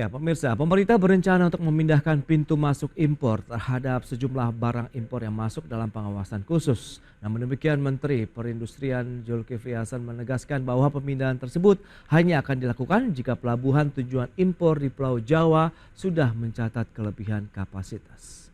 Ya, pemirsa, pemerintah berencana untuk memindahkan pintu masuk impor terhadap sejumlah barang impor yang masuk dalam pengawasan khusus. Namun demikian, Menteri Perindustrian Zulkifli Hasan menegaskan bahwa pemindahan tersebut hanya akan dilakukan jika pelabuhan tujuan impor di Pulau Jawa sudah mencatat kelebihan kapasitas.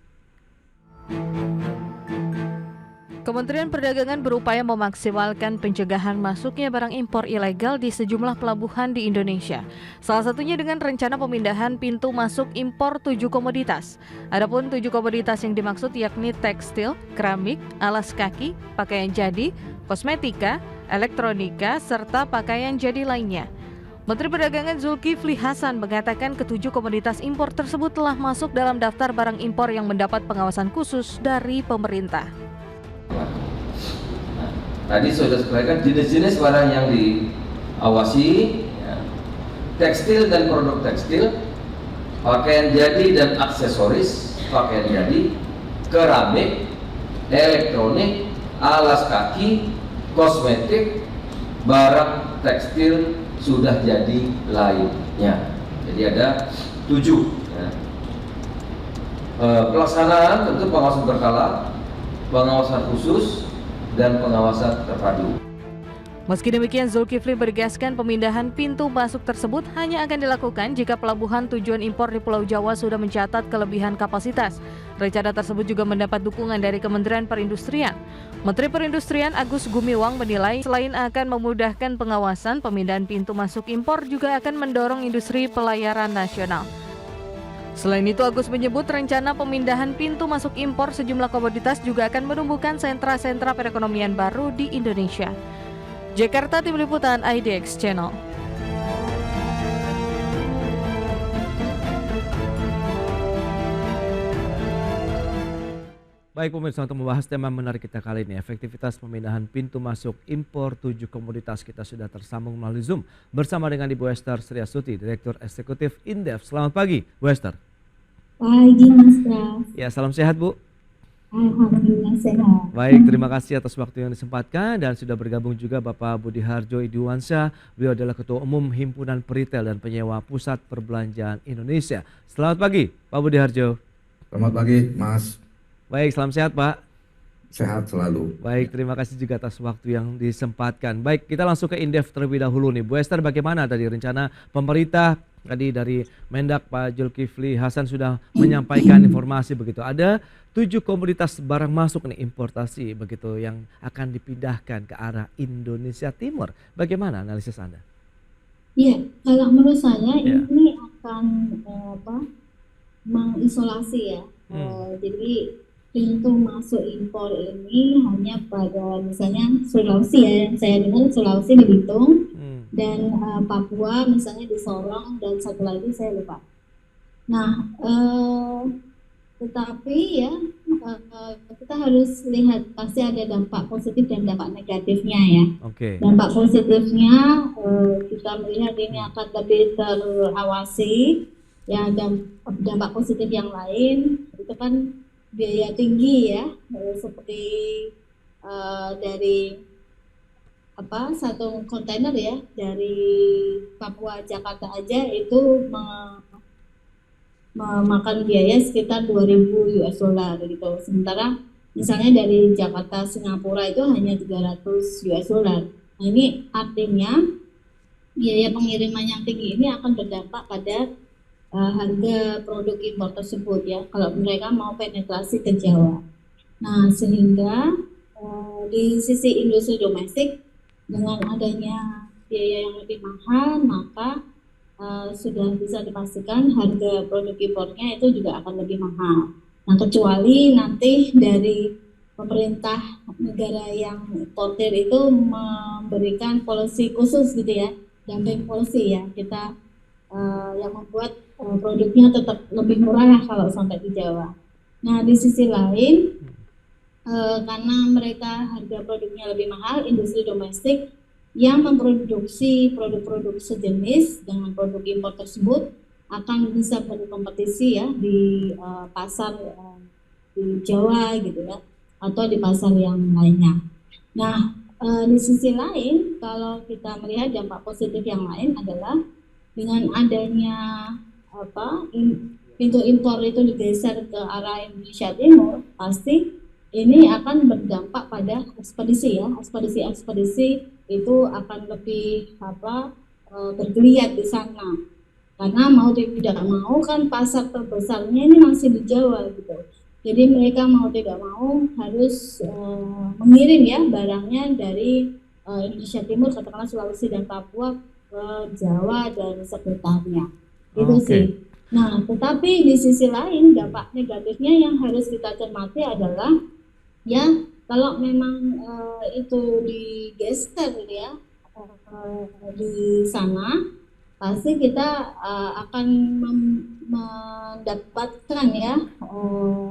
Kementerian Perdagangan berupaya memaksimalkan pencegahan masuknya barang impor ilegal di sejumlah pelabuhan di Indonesia. Salah satunya dengan rencana pemindahan pintu masuk impor 7 komoditas. Adapun 7 komoditas yang dimaksud yakni tekstil, keramik, alas kaki, pakaian jadi, kosmetika, elektronika, serta pakaian jadi lainnya. Menteri Perdagangan Zulkifli Hasan mengatakan ketujuh komoditas impor tersebut telah masuk dalam daftar barang impor yang mendapat pengawasan khusus dari pemerintah. Tadi sudah sebutkan jenis-jenis barang yang diawasi, ya. Tekstil dan produk tekstil, pakaian jadi dan aksesoris, pakaian jadi, keramik, elektronik, alas kaki, kosmetik, barang tekstil sudah jadi lainnya. Jadi ada 7. Ya. Pelaksanaan tentu pengawasan berkala, pengawasan khusus, dan pengawasan terpadu. Meski demikian, Zulkifli menegaskan pemindahan pintu masuk tersebut hanya akan dilakukan jika pelabuhan tujuan impor di Pulau Jawa sudah mencatat kelebihan kapasitas. Rencana tersebut juga mendapat dukungan dari Kementerian Perindustrian. Menteri Perindustrian Agus Gumiwang menilai selain akan memudahkan pengawasan, pemindahan pintu masuk impor juga akan mendorong industri pelayaran nasional. Selain itu, Agus menyebut rencana pemindahan pintu masuk impor sejumlah komoditas juga akan menumbuhkan sentra-sentra perekonomian baru di Indonesia. Jakarta, Tim Liputan IDX Channel. Baik pemirsa, untuk membahas tema menarik kita kali ini, efektivitas pemindahan pintu masuk impor 7 komoditas, kita sudah tersambung melalui Zoom bersama dengan Ibu Esther Sriasuti, Direktur Eksekutif Indef. Selamat pagi, Bu Esther. Pagi Mas Pras. Ya, salam sehat Bu. Alhamdulillah sehat. Baik, terima kasih atas waktu yang disempatkan dan sudah bergabung juga Bapak Budi Harjo Idiwansyah. Beliau adalah Ketua Umum Himpunan Peritel dan Penyewa Pusat Perbelanjaan Indonesia. Selamat pagi Pak Budi Harjo. Selamat pagi Mas. Baik, salam sehat Pak. Sehat selalu. Baik, terima kasih juga atas waktu yang disempatkan. Baik, kita langsung ke Indef terlebih dahulu nih. Bu Esther, bagaimana tadi rencana pemerintah tadi dari Mendak Pak Zulkifli Hasan sudah menyampaikan informasi begitu. Ada 7 komoditas barang masuk nih importasi begitu yang akan dipindahkan ke arah Indonesia Timur. Bagaimana analisis Anda? Iya, kalau menurut saya Ya. ini akan mengisolasi ya. Jadi pintu masuk impor ini hanya pada misalnya Sulawesi ya, yang saya dengar Sulawesi di Belitung dan Papua misalnya di Sorong dan satu lagi saya lupa. Nah, tetapi ya kita harus lihat pasti ada dampak positif dan dampak negatifnya ya. Oke. Dampak positifnya kita melihat ini akan lebih terawasi ya, dan dampak positif yang lain itu kan biaya tinggi ya, seperti dari satu kontainer ya dari Papua Jakarta aja itu memakan biaya sekitar 2.000 US dollar gitu. Sementara misalnya dari Jakarta Singapura itu hanya 300 US dollar. Nah, ini artinya biaya pengiriman yang tinggi ini akan berdampak pada harga produk impor tersebut ya, kalau mereka mau penetrasi ke Jawa. Nah, sehingga di sisi industri domestik dengan adanya biaya yang lebih mahal, maka sudah bisa dipastikan harga produk impornya itu juga akan lebih mahal. Nah, kecuali nanti dari pemerintah negara yang importer itu memberikan policy khusus gitu ya, dumping policy ya, kita yang membuat produknya tetap lebih murah lah kalau sampai di Jawa. Nah, di sisi lain karena mereka harga produknya lebih mahal, industri domestik yang memproduksi produk-produk sejenis dengan produk impor tersebut akan bisa berkompetisi ya di pasar di Jawa gitu ya, atau di pasar yang lainnya. Nah, di sisi lain kalau kita melihat dampak positif yang lain adalah dengan adanya pintu impor itu digeser ke arah Indonesia Timur, pasti ini akan berdampak pada ekspedisi ya. Ekspedisi itu akan lebih bergeliat di sana. Karena mau tidak mau kan pasar terbesarnya ini masih di Jawa gitu. Jadi mereka mau tidak mau harus mengirim ya barangnya dari Indonesia Timur, katakanlah Sulawesi dan Papua ke Jawa dan sekitarnya. Itu sih. Nah, tetapi di sisi lain dampak negatifnya yang harus kita cermati adalah ya kalau memang itu digeser ya di sana, pasti kita akan mendapatkan ya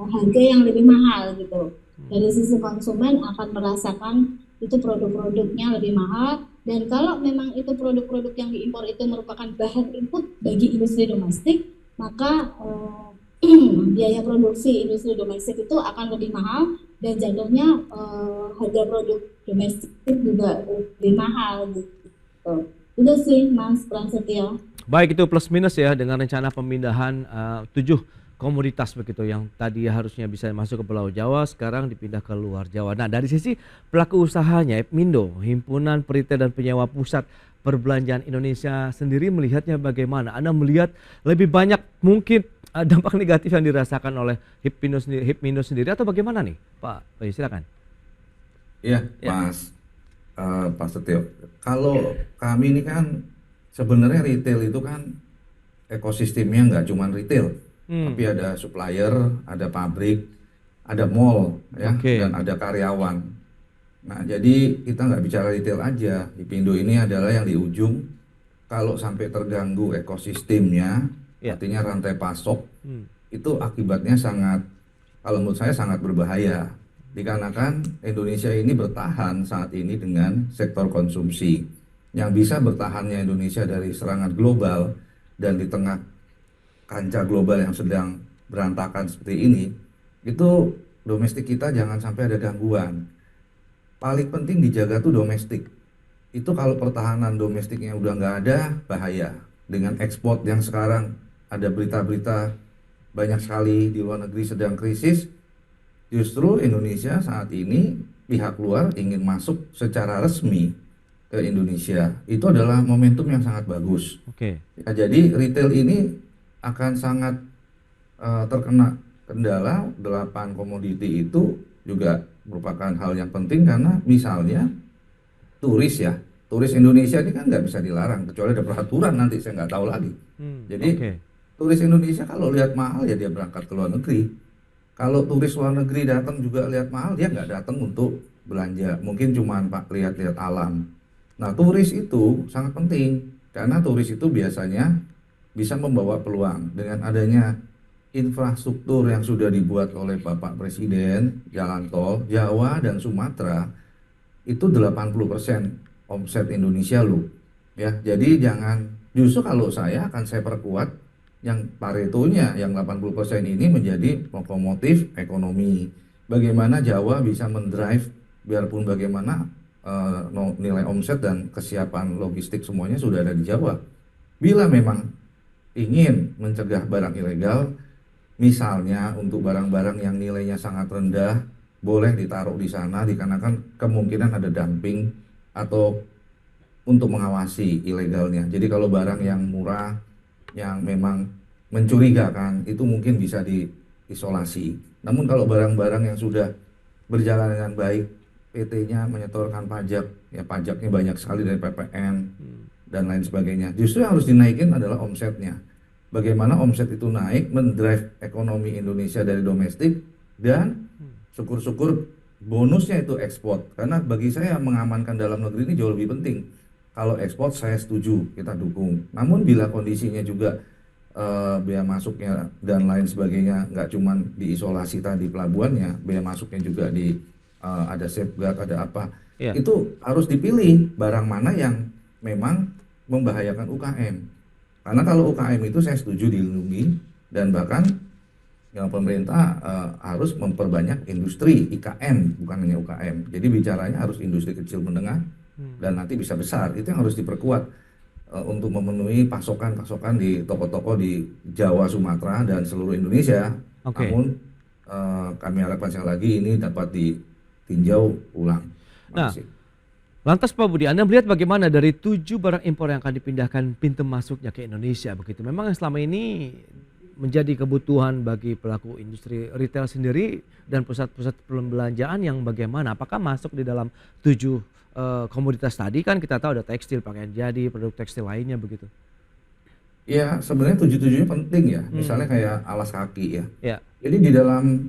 harga yang lebih mahal gitu. Dari sisi konsumen akan merasakan itu produk-produknya lebih mahal, dan kalau memang itu produk-produk yang diimpor itu merupakan bahan input bagi industri domestik, maka biaya produksi industri domestik itu akan lebih mahal dan jatuhnya harga produk domestik juga lebih mahal gitu. Itu sih Mas Prasetyo. Baik, itu plus minus ya dengan rencana pemindahan 7 komoditas begitu yang tadi harusnya bisa masuk ke Pulau Jawa, sekarang dipindah ke luar Jawa. Nah, dari sisi pelaku usahanya, Hipmindo, Himpunan Peritel dan Penyewa Pusat Perbelanjaan Indonesia sendiri melihatnya bagaimana? Anda melihat lebih banyak mungkin dampak negatif yang dirasakan oleh Hipmindo sendiri atau bagaimana nih, Pak? Silakan. Iya, Mas Pak Setio. Kalau kami ini kan sebenarnya retail itu kan ekosistemnya nggak cuma retail, tapi ada supplier, ada pabrik, ada mall, ya, dan ada karyawan. Nah, jadi kita nggak bicara retail aja. Hipmindo ini adalah yang di ujung. Kalau sampai terganggu ekosistemnya, artinya rantai pasok, itu akibatnya sangat, kalau menurut saya sangat berbahaya. Dikarenakan Indonesia ini bertahan saat ini dengan sektor konsumsi. Yang bisa bertahannya Indonesia dari serangan global dan di tengah kancah global yang sedang berantakan seperti ini, itu domestik kita jangan sampai ada gangguan. Paling penting dijaga tuh domestik. Itu kalau pertahanan domestiknya udah nggak ada, bahaya. Dengan ekspor yang sekarang ada berita-berita banyak sekali di luar negeri sedang krisis, justru Indonesia saat ini pihak luar ingin masuk secara resmi ke Indonesia. Itu adalah momentum yang sangat bagus. Ya, jadi retail ini akan sangat terkena kendala. 8 komoditi itu juga merupakan hal yang penting karena misalnya turis ya, turis Indonesia ini kan nggak bisa dilarang kecuali ada peraturan, nanti saya nggak tahu lagi. Jadi turis Indonesia kalau lihat mahal ya dia berangkat ke luar negeri. Kalau turis luar negeri datang juga lihat mahal, dia nggak datang untuk belanja, mungkin cuma lihat-lihat alam. Nah, turis itu sangat penting karena turis itu biasanya bisa membawa peluang dengan adanya infrastruktur yang sudah dibuat oleh Bapak Presiden, jalan tol Jawa dan Sumatera itu 80% omset Indonesia loh. Ya, jadi jangan, justru kalau saya perkuat yang Paretonya yang 80% ini menjadi lokomotif ekonomi. Bagaimana Jawa bisa mendrive biarpun bagaimana nilai omset dan kesiapan logistik semuanya sudah ada di Jawa. Bila memang ingin mencegah barang ilegal, misalnya untuk barang-barang yang nilainya sangat rendah, boleh ditaruh di sana dikarenakan kemungkinan ada dumping atau untuk mengawasi ilegalnya. Jadi kalau barang yang murah, yang memang mencurigakan, itu mungkin bisa diisolasi. Namun kalau barang-barang yang sudah berjalan dengan baik, PT-nya menyetorkan pajak, ya pajaknya banyak sekali dari PPN dan lain sebagainya. Justru yang harus dinaikin adalah omsetnya. Bagaimana omset itu naik, mendrive ekonomi Indonesia dari domestik, dan syukur-syukur bonusnya itu ekspor. Karena bagi saya mengamankan dalam negeri ini jauh lebih penting. Kalau ekspor saya setuju, kita dukung. Namun bila kondisinya juga biaya masuknya dan lain sebagainya nggak cuma diisolasi tadi pelabuhannya, biaya masuknya juga ada safeguard, ada apa, itu harus dipilih barang mana yang memang membahayakan UKM. Karena kalau UKM itu saya setuju dilindungi dan bahkan yang pemerintah harus memperbanyak industri IKM, bukan hanya UKM. Jadi bicaranya harus industri kecil menengah dan nanti bisa besar, itu yang harus diperkuat. untuk memenuhi pasokan-pasokan di toko-toko di Jawa, Sumatera dan seluruh Indonesia. Oke. Namun kami harapkan sekali lagi ini dapat ditinjau ulang. Terima Nah, kasih. lantas Pak Budi, Anda melihat bagaimana dari 7 barang impor yang akan dipindahkan pintu masuknya ke Indonesia begitu? Memang yang selama ini menjadi kebutuhan bagi pelaku industri retail sendiri dan pusat-pusat perbelanjaan yang bagaimana? Apakah masuk di dalam 7 komoditas tadi? Kan kita tahu ada tekstil, pakaian jadi, produk tekstil lainnya begitu. Ya, sebenarnya 7-7-nya penting ya. Misalnya kayak alas kaki ya. Ya. Jadi di dalam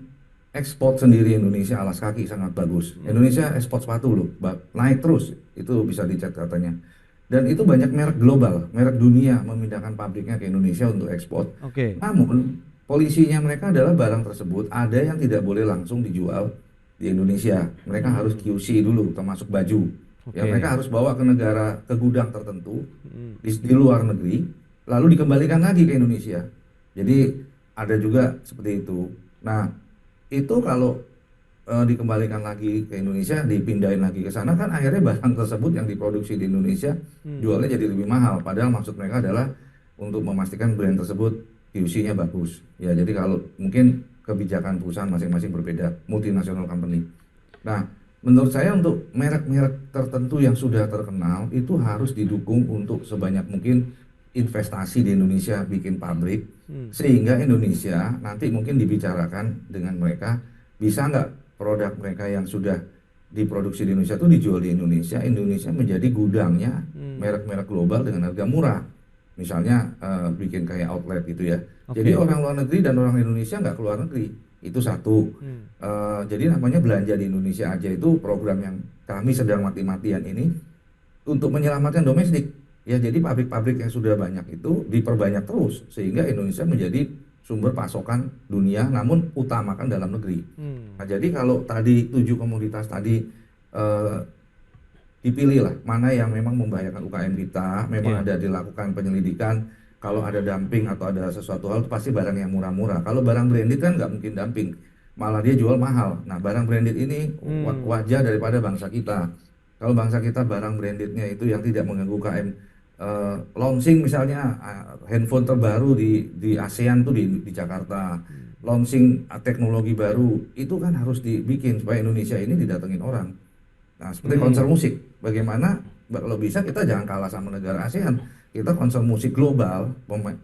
ekspor sendiri Indonesia alas kaki sangat bagus. Indonesia ekspor sepatu loh, naik terus. Itu bisa dicek katanya. Dan itu banyak merek global, merek dunia memindahkan pabriknya ke Indonesia untuk ekspor. Oke. Namun polisinya mereka adalah barang tersebut ada yang tidak boleh langsung dijual di Indonesia. Mereka harus QC dulu, termasuk baju. Ya, Oke. mereka harus bawa ke negara, ke gudang tertentu di luar negeri, lalu dikembalikan lagi ke Indonesia. Jadi ada juga seperti itu. Nah, itu kalau dikembalikan lagi ke Indonesia, dipindahin lagi ke sana, kan akhirnya barang tersebut yang diproduksi di Indonesia jualnya jadi lebih mahal. Padahal maksud mereka adalah untuk memastikan brand tersebut QC-nya bagus. Ya, jadi kalau mungkin kebijakan perusahaan masing-masing berbeda, multinational company. Nah, menurut saya untuk merek-merek tertentu yang sudah terkenal itu harus didukung untuk sebanyak mungkin investasi di Indonesia, bikin pabrik, sehingga Indonesia nanti mungkin dibicarakan dengan mereka, bisa nggak produk mereka yang sudah diproduksi di Indonesia itu dijual di Indonesia, Indonesia menjadi gudangnya merek-merek global dengan harga murah. Misalnya bikin kayak outlet gitu ya. Oke. Jadi orang luar negeri dan orang Indonesia nggak keluar negeri. Itu satu. Jadi namanya belanja di Indonesia aja itu program yang kami sedang mati-matian ini untuk menyelamatkan domestik. Ya, jadi pabrik-pabrik yang sudah banyak itu diperbanyak terus sehingga Indonesia menjadi sumber pasokan dunia, namun utamakan dalam negeri. Nah, jadi kalau tadi 7 komoditas tadi dipilih lah mana yang memang membahayakan UKM kita, memang ada dilakukan penyelidikan. Kalau ada dumping atau ada sesuatu hal itu pasti barang yang murah-murah. Kalau barang branded kan nggak mungkin dumping, malah dia jual mahal. Nah, barang branded ini wajah daripada bangsa kita. Kalau bangsa kita barang brandednya itu yang tidak mengganggu UKM, launching misalnya handphone terbaru di ASEAN tuh di Jakarta, launching teknologi baru itu kan harus dibikin supaya Indonesia ini didatengin orang. Nah, seperti konser musik, bagaimana kalau bisa kita jangan kalah sama negara ASEAN, kita konser musik global,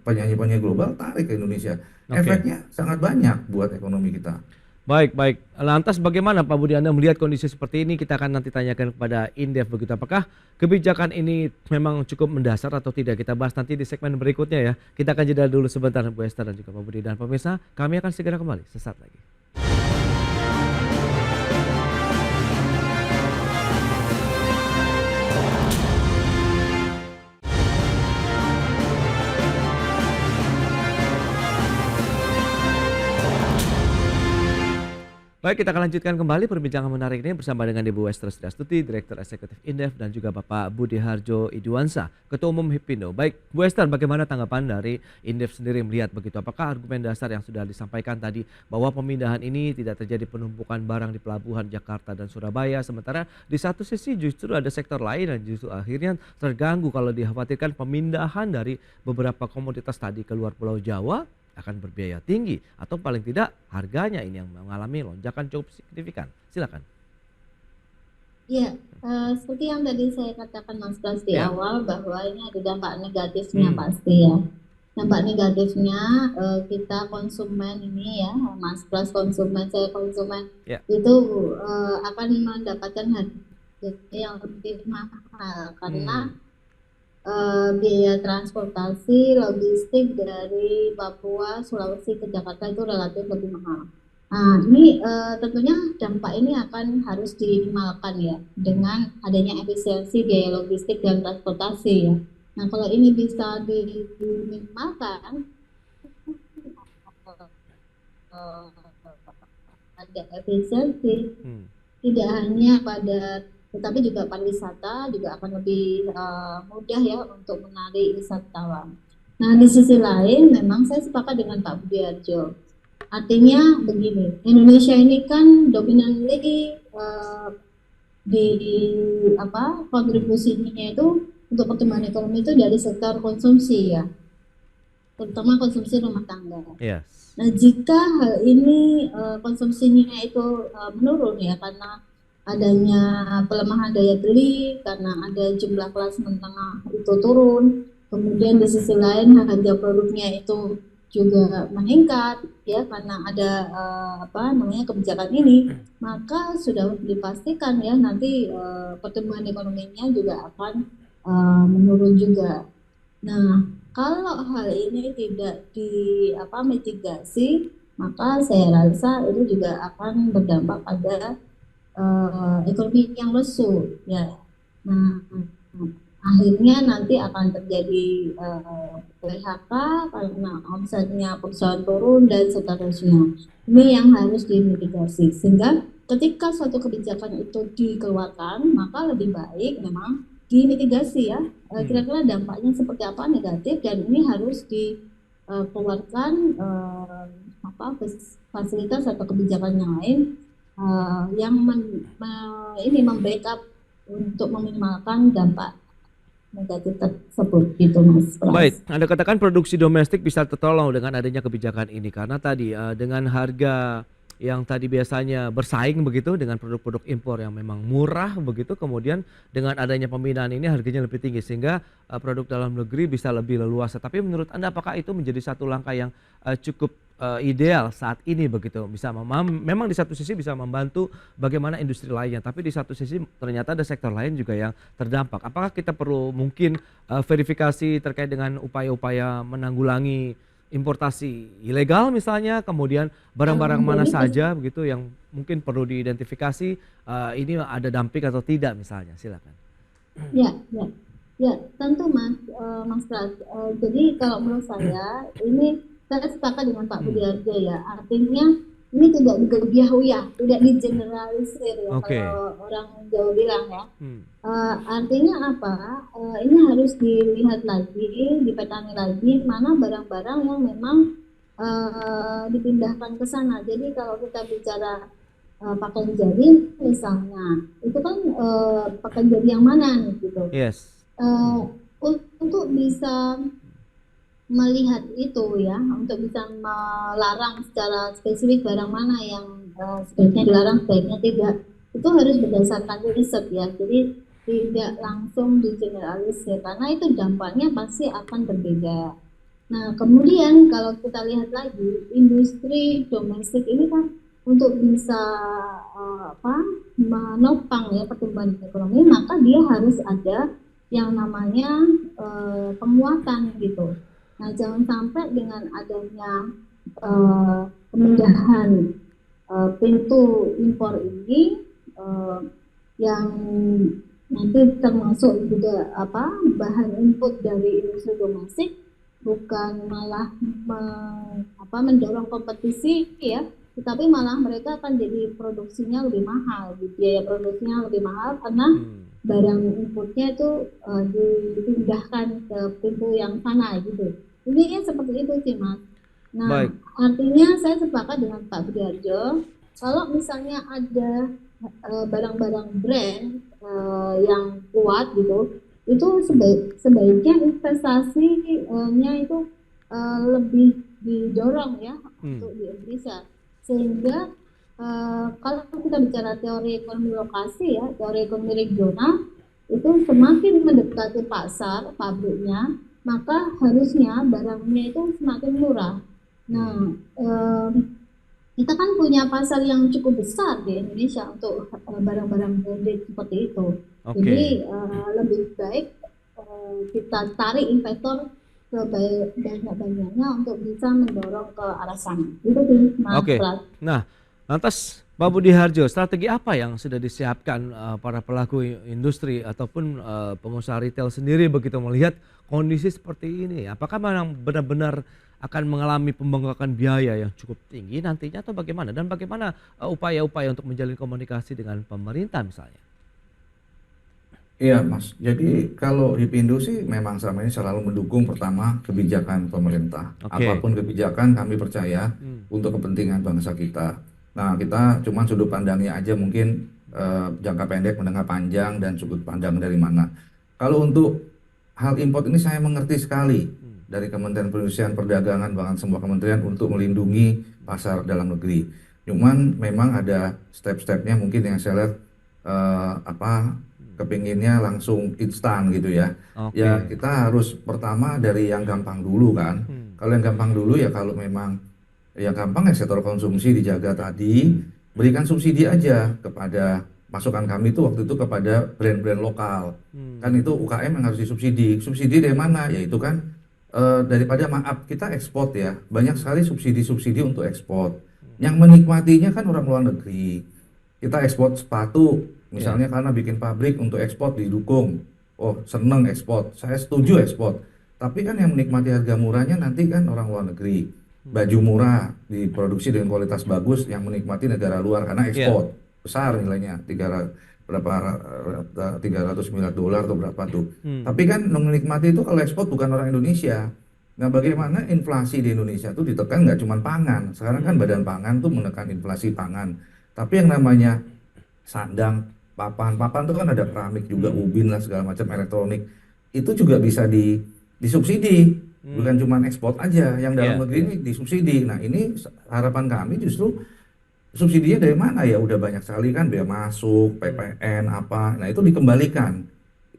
penyanyi-penyanyi global tarik ke Indonesia. Efeknya sangat banyak buat ekonomi kita. Baik, baik. Lantas bagaimana Pak Budi, Anda melihat kondisi seperti ini? Kita akan nanti tanyakan kepada Indef begitu. Apakah kebijakan ini memang cukup mendasar atau tidak? Kita bahas nanti di segmen berikutnya ya. Kita akan jeda dulu sebentar Bu Esther dan juga Pak Budi. Dan pemirsa, kami akan segera kembali sesaat lagi. Baik, kita akan lanjutkan kembali perbincangan menarik ini bersama dengan Ibu Esther Sriastuti, Direktur Eksekutif Indef, dan juga Bapak Budi Harjo Iduansa, Ketua Umum Hippindo. Baik, Bu Esther, bagaimana tanggapan dari Indef sendiri melihat begitu? Apakah argumen dasar yang sudah disampaikan tadi bahwa pemindahan ini tidak terjadi penumpukan barang di pelabuhan Jakarta dan Surabaya, sementara di satu sisi justru ada sektor lain yang justru akhirnya terganggu kalau dikhawatirkan pemindahan dari beberapa komoditas tadi ke luar Pulau Jawa akan berbiaya tinggi atau paling tidak harganya ini yang mengalami lonjakan cukup signifikan. Silakan. Iya, seperti yang tadi saya katakan Mas Pras di awal bahwa ini ada dampak negatifnya pasti ya. Dampak negatifnya kita konsumen ini ya, Mas Pras konsumen, saya konsumen itu akan mendapatkan harga yang lebih mahal karena biaya transportasi, logistik dari Papua, Sulawesi ke Jakarta itu relatif lebih mahal. Nah, ini tentunya dampak ini akan harus diminimalkan ya dengan adanya efisiensi biaya logistik dan transportasi ya. Nah, kalau ini bisa diminimalkan, ada efisiensi, tidak hanya pada tetapi juga pariwisata juga akan lebih mudah ya untuk menarik wisatawan. Nah, di sisi lain memang saya sepakat dengan Pak Budi Harjo. Artinya begini, Indonesia ini kan dominantly di kontribusinya itu untuk pertumbuhan ekonomi itu dari sektor konsumsi ya, terutama konsumsi rumah tangga. Yes. Nah, jika hal ini konsumsinya itu menurun ya karena adanya pelemahan daya beli, karena ada jumlah kelas menengah itu turun, kemudian di sisi lain harga produknya itu juga meningkat ya karena ada kebijakan ini, maka sudah dipastikan ya nanti pertumbuhan ekonominya juga akan menurun juga. Nah, kalau hal ini tidak mitigasi, maka saya rasa itu juga akan berdampak pada ekonomi yang lesu ya. Nah, akhirnya nanti akan terjadi PHK karena omsetnya perusahaan turun dan seterusnya. Ini yang harus dimitigasi sehingga ketika suatu kebijakan itu dikeluarkan, maka lebih baik memang dimitigasi ya. Kira-kira dampaknya seperti apa negatif, dan ini harus dikeluarkan fasilitas atau kebijakan yang lain yang membackup untuk meminimalkan dampak negatif tersebut gitu Mas Pras. Baik, Anda katakan produksi domestik bisa tertolong dengan adanya kebijakan ini karena tadi dengan harga yang tadi biasanya bersaing begitu dengan produk-produk impor yang memang murah begitu, kemudian dengan adanya pembinaan ini harganya lebih tinggi sehingga produk dalam negeri bisa lebih leluasa. Tapi menurut Anda apakah itu menjadi satu langkah yang cukup ideal saat ini begitu? Bisa memang di satu sisi bisa membantu bagaimana industri lainnya, tapi di satu sisi ternyata ada sektor lain juga yang terdampak. Apakah kita perlu mungkin verifikasi terkait dengan upaya-upaya menanggulangi importasi ilegal misalnya, kemudian barang-barang mana saja begitu yang mungkin perlu diidentifikasi ini ada dumping atau tidak misalnya, silakan. Ya, tentu Mas Pras. Jadi kalau menurut saya ini saya sepakat dengan Pak Budi Harjo ya, artinya ini tidak digebiah-uyah, tidak digeneralisir ya kalau orang Jawa bilang ya. Artinya apa? Ini harus dilihat lagi, dipetani lagi mana barang-barang yang memang dipindahkan ke sana. Jadi kalau kita bicara pakaian jadi misalnya, itu kan pakaian jadi yang mana nih gitu. Yes. Untuk bisa melihat itu ya, untuk bisa melarang secara spesifik barang mana yang sebaiknya dilarang, sebaiknya tidak, itu harus berdasarkan riset ya. Jadi tidak langsung digeneralisir karena itu dampaknya pasti akan berbeda. Nah, kemudian kalau kita lihat lagi industri domestik ini kan untuk bisa menopang ya pertumbuhan ekonomi, maka dia harus ada yang namanya penguatan gitu. Nah, jangan sampai dengan adanya pemindahan pintu impor ini yang nanti termasuk juga bahan input dari industri domestik, bukan malah mendorong kompetisi ya, tetapi malah mereka akan jadi produksinya lebih mahal, biaya produksinya lebih mahal karena barang inputnya itu dipindahkan ke pintu yang sana gitu. Ini seperti itu sih Mas. Nah, artinya saya sepakat dengan Pak Budi Harjo, kalau misalnya ada barang-barang brand yang kuat gitu, itu sebaiknya investasinya itu lebih didorong ya untuk di Indonesia, sehingga kalau kita bicara teori ekonomi lokasi ya, teori ekonomi regional, itu semakin mendekati pasar pabriknya, maka harusnya barangnya itu semakin murah. Nah, kita kan punya pasar yang cukup besar di Indonesia untuk barang-barang branded seperti itu. Jadi lebih baik kita tarik investor sebanyak-banyaknya untuk bisa mendorong ke arah sana. Itu sih Mas Pras. Nah, lantas Pak Budi Harjo, strategi apa yang sudah disiapkan para pelaku industri ataupun pengusaha retail sendiri begitu melihat kondisi seperti ini? Apakah memang benar-benar akan mengalami pembengkakan biaya yang cukup tinggi nantinya atau bagaimana? Dan bagaimana upaya-upaya untuk menjalin komunikasi dengan pemerintah misalnya? Iya Mas, jadi kalau Hipindo sih memang selama ini selalu mendukung pertama kebijakan pemerintah. Apapun kebijakan kami percaya untuk kepentingan bangsa kita. Nah, kita cuma sudut pandangnya aja mungkin jangka pendek, menengah panjang, dan sudut pandang dari mana. Kalau untuk hal import ini saya mengerti sekali dari Kementerian Perindustrian Perdagangan, bahkan semua kementerian untuk melindungi pasar dalam negeri. Cuman memang ada step-stepnya mungkin yang saya lihat kepinginnya langsung instan gitu ya. Oke. Ya kita harus pertama dari yang gampang dulu kan. Kalau yang gampang dulu ya kalau memang yang gampang ya sektor konsumsi dijaga tadi, berikan subsidi aja kepada masukan kami itu waktu itu kepada brand-brand lokal. Kan itu UKM yang harus disubsidi. Subsidi dari mana? Ya itu kan daripada maaf kita ekspor ya. Banyak sekali subsidi-subsidi untuk ekspor. Yang menikmatinya kan orang luar negeri. Kita ekspor sepatu misalnya karena bikin pabrik untuk ekspor didukung. Oh, seneng ekspor. Saya setuju ekspor. Tapi kan yang menikmati harga murahnya nanti kan orang luar negeri. Baju murah diproduksi dengan kualitas bagus yang menikmati negara luar karena ekspor. Besar nilainya 300 miliar dolar atau berapa tuh. Tapi kan menikmati itu kalau ekspor bukan orang Indonesia. Nah, bagaimana inflasi di Indonesia itu ditekan nggak cuma pangan. Sekarang kan Badan Pangan tuh menekan inflasi pangan. Tapi yang namanya sandang, papan itu kan ada keramik juga, ubin lah segala macam elektronik. Itu juga bisa disubsidi. Bukan cuma ekspor aja, yang dalam negeri ini disubsidi. Nah, ini harapan kami justru subsidinya dari mana ya? Udah banyak sekali kan bea masuk, PPN apa. Nah, itu dikembalikan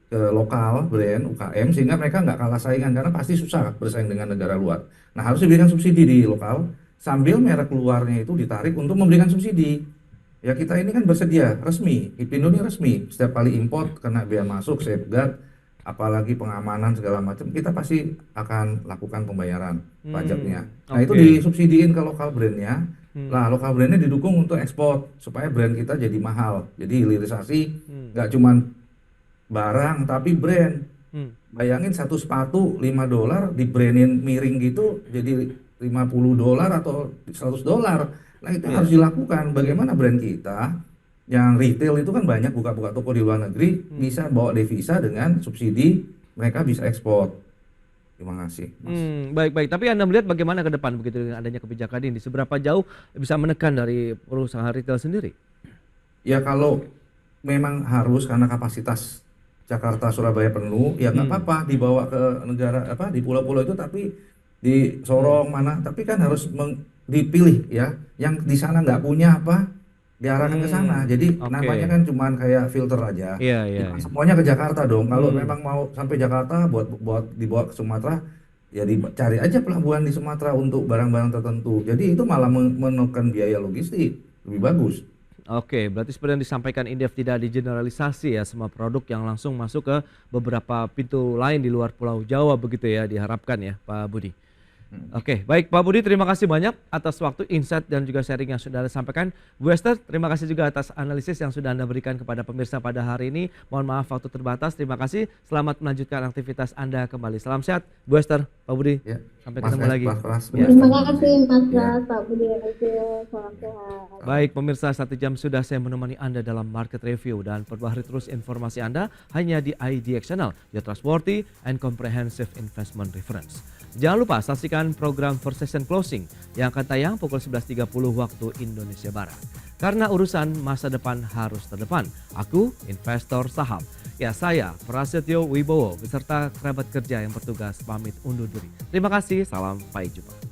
ke lokal brand UKM sehingga mereka nggak kalah saingan karena pasti susah bersaing dengan negara luar. Nah, harus diberikan subsidi di lokal sambil merek luarnya itu ditarik untuk memberikan subsidi. Ya kita ini kan bersedia resmi, IPindo ini resmi. Setiap kali import kena bea masuk, safeguard, apalagi pengamanan segala macam, kita pasti akan lakukan pembayaran pajaknya. Nah, itu disubsidiin ke lokal brandnya. Nah, lokal brandnya didukung untuk ekspor supaya brand kita jadi mahal. Jadi hilirisasi nggak cuman barang tapi brand. Bayangin satu sepatu $5 dibrandin miring gitu jadi $50 atau $100. Nah, itu harus dilakukan. Bagaimana brand kita yang retail itu kan banyak buka-buka toko di luar negeri bisa bawa devisa dengan subsidi, mereka bisa ekspor. Terima kasih, Mas. Baik. Tapi Anda melihat bagaimana ke depan begitu dengan adanya kebijakan ini? Seberapa jauh bisa menekan dari perusahaan retail sendiri? Ya kalau memang harus karena kapasitas Jakarta Surabaya penuh, ya nggak apa-apa dibawa ke negara di pulau-pulau itu, tapi di Sorong mana, tapi kan harus dipilih ya, yang di sana nggak punya apa diarahkan ke sana. Jadi namanya kan cuman kayak filter aja. Jangan semuanya ke Jakarta dong. Kalau memang mau sampai Jakarta buat dibawa ke Sumatera, ya dicari aja pelabuhan di Sumatera untuk barang-barang tertentu. Jadi itu malah menekan biaya logistik, lebih bagus. Oke, berarti seperti yang disampaikan Indef tidak digeneralisasi ya semua produk yang langsung masuk ke beberapa pintu lain di luar Pulau Jawa begitu ya diharapkan ya Pak Budi. Oke, baik Pak Budi, terima kasih banyak atas waktu, insight dan juga sharing yang sudah Anda sampaikan. Bu Esther, terima kasih juga atas analisis yang sudah Anda berikan kepada pemirsa pada hari ini. Mohon maaf waktu terbatas, terima kasih. Selamat melanjutkan aktivitas Anda kembali. Salam sehat Bu Esther, Pak Budi. Ya, sampai ketemu lagi. Terima kasih Mas Pras, Pak Budi, salam sehat. Baik pemirsa, 1 jam sudah saya menemani Anda dalam Market Review dan perbaharui terus informasi Anda hanya di IDX Channel, your trustworthy and comprehensive investment reference. Jangan lupa saksikan program First Session Closing yang akan tayang pukul 11.30 waktu Indonesia Barat. Karena urusan masa depan harus terdepan, aku investor saham. Ya, saya Prasetyo Wibowo beserta kerabat kerja yang bertugas pamit undur diri. Terima kasih, salam, sampai jumpa.